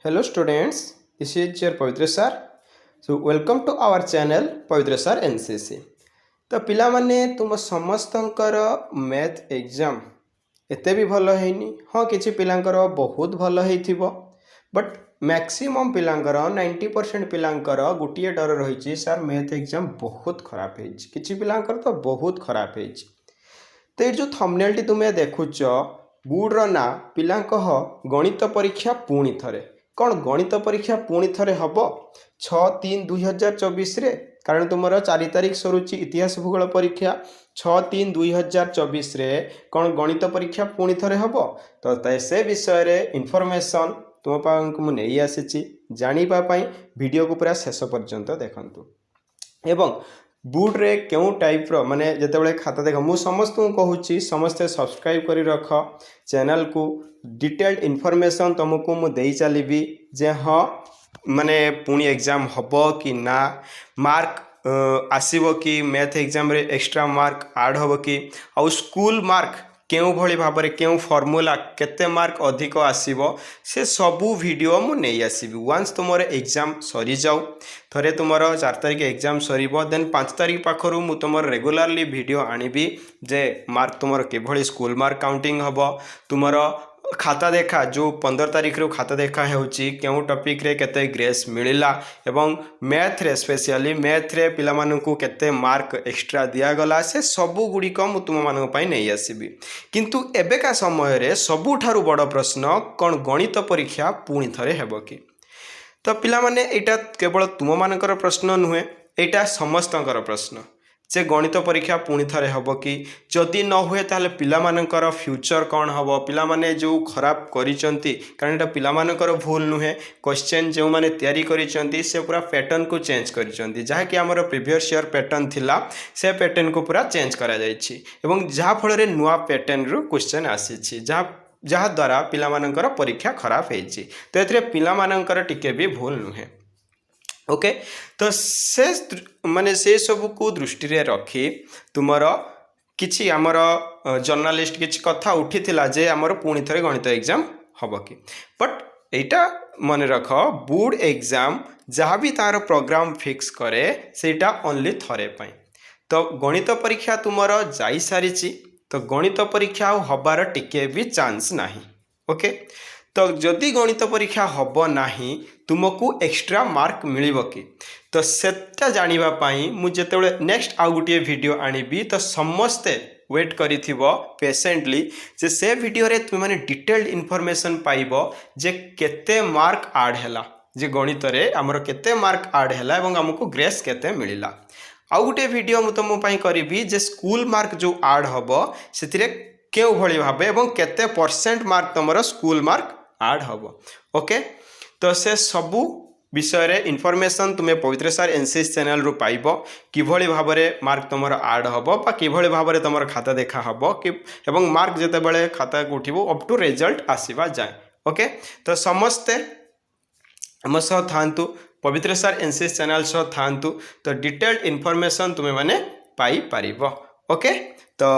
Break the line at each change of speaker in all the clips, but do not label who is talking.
Hello students, this is your Pavitra sir. So welcome to our channel Pavitra sir NCC. तो पिलामाने तुम समस्तंकर math exam एते भी भल हैनी हाँ किसी पिलांकर बहुत भल होइथिबो बट मैक्सिमम पिलांकर 90% पिलांकर गोटे डर रही सर मैथ एग्जाम बहुत खराब है किसी पिलांकर तो बहुत खराब है तो ये जो थंबनेल तुम्हें देखुच बोर्डर ना पिलांक गणित परीक्षा पुणी थरे कौन गणित परीक्षा पुणी थरे हम 6/3/2024 रे कारण तुम 4 तारिख सरुची इतिहास भूगोल परीक्षा 6/3/2024 रे कौन गणित परीक्षा पुणी थरे हम तो से विषय रे इनफॉरमेशन तुम पाखु मु नहीं आसी जानापी वीडियो को पूरा शेष पर्यंत देखंतु एवं बुड रे क्यों टाइप रो माने जेतेबेले खाता देख मु समस्त कहूँ समस्ते सब्सक्राइब करी रख चैनल को डिटेल्ड इनफॉरमेशन तुमको मु देई चलीबी जे हाँ माने पुणी एग्जाम हबो कि ना मार्क आसीबो कि मैथ एग्जाम रे एक्स्ट्रा मार्क ऐड हबो कि आ स्कूल मार्क केउ भली भाबरे केउ फॉर्मूला केते मार्क अधिक आसीबो से सबू वीडियो मु नहीं आसीबी वंस तुमर एग्जाम सरी जाऊ थरे तुमर 4 तारिख एग्जाम सरीबो देन 5 तारिख पाखरु मु तुमर रेगुलरली वीडियो आनिबी जे मार्क तुमर के भली स्कूल मार्क काउंटिंग हबो तुमर खाता देखा जो 15 तारिख रो खाता देखा होची केउ टॉपिक रे केते ग्रेस मिलिला एवं मैथ रे स्पेशली मैथ रे पिला मानकु केते मार्क एक्स्ट्रा दिया गला से सबु गुडी को मु तुम मानक पई नहीं आसीबी किंतु एबेका समय रे सबुठारु बड़ प्रश्न कोन गणित परीक्षा पुणी थरे हेबो कि तो पिला माने एटा केवल तुम मानकर प्रश्न नुहे एटा समस्तकर प्रश्न जे गणित परीक्षा पुणी थरे हम कि जदि न हुए ताले पिला मानकर फ्यूचर कौन हम पिला माने जो खराब करिसंती कारण एटा पिला मानकर भूल नुहे क्वेश्चन जो माने तैयारी करिसंती से पूरा पैटर्न को चेंज करिसंती जहा कि हमर प्रीवियस ईयर पैटर्न थिला से पैटर्न को पूरा चेंज करा जायछि एवं जहा फल रे नुआ पैटर्न रो क्वेश्चन आसीछि जहा द्वारा पिला मानकर परीक्षा खराब हेछि तो एथरे पिला मानकर टिके भी भूल नुहे ओके तो से माने से सब को दृष्टि रे रखी तुमर किछि आमर जर्नलिस्ट किछि कथा उठी थिला जे आमर पुणी थरे गणित एग्जाम हबो कि बट एटा मन रख बोर्ड एग्जाम जहाँ भी तार प्रोग्राम फिक्स करे सेटा ओनली थरे पई तो गणित परीक्षा तुमर जाई सारिछि तो गणित परीक्षा हबार टिके भी चांस नाही ओके तो जदि गणित परीक्षा हब नाही तुमको एक्स्ट्रा मार्क मिलिबो कि तो सेटा जानिबा पई मु जेतेबेले नेक्स्ट आउ गुटिए वीडियो आनिबी तो समस्ते वेट करिथिबो पेशेंटली जे से वीडियो रे तुम माने डिटेल्ड इन्फॉर्मेशन पाइबो जे केते मार्क ऐड हैला जे गणित रे हमर केते मार्क ऐड हैला एवं हमको ग्रेस केते मिलिला आउ गुटे वीडियो मु तुम पई करिबी जे स्कूल मार्क जो ऐड हबो सेतिरे केउ भली भाबे एवं केते परसेंट मार्क तमरो स्कूल मार्क ऐड हबो ओके तो से सबू विषय रे इनफॉरमेशन तुम्हें पवित्र सर एनसीसी चैनल रु पाइबो किभली भाबरे मार्क तमर ऐड हबो बा किभली भाबरे तमर खाता देखा हबो कि एवं मार्क जते बेले खाता को उठिबो अप टू रिजल्ट आसीबा जाय ओके तो समस्ते हम सह थांतु पवित्र सर एनसीसी चैनल सह थांतु तो डिटेल्ड इनफॉरमेशन तुम्हें माने पाई पारिबो ओके तो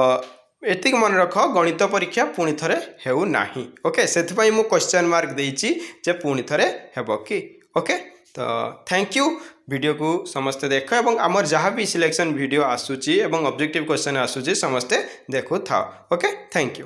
एतिक मन रख गणित परीक्षा पुणी थरे हेउ नाही ओके सेथिपाई मु क्वेश्चन मार्क देइची जे पुणी थरे हेबो कि ओके तो थैंक यू वीडियो को समस्ते देख एवं आमर जहाँ भी सिलेक्शन वीडियो आसुची एवं ऑब्जेक्टिव क्वेश्चन आसुची समस्ते देखु था ओके थैंक यू।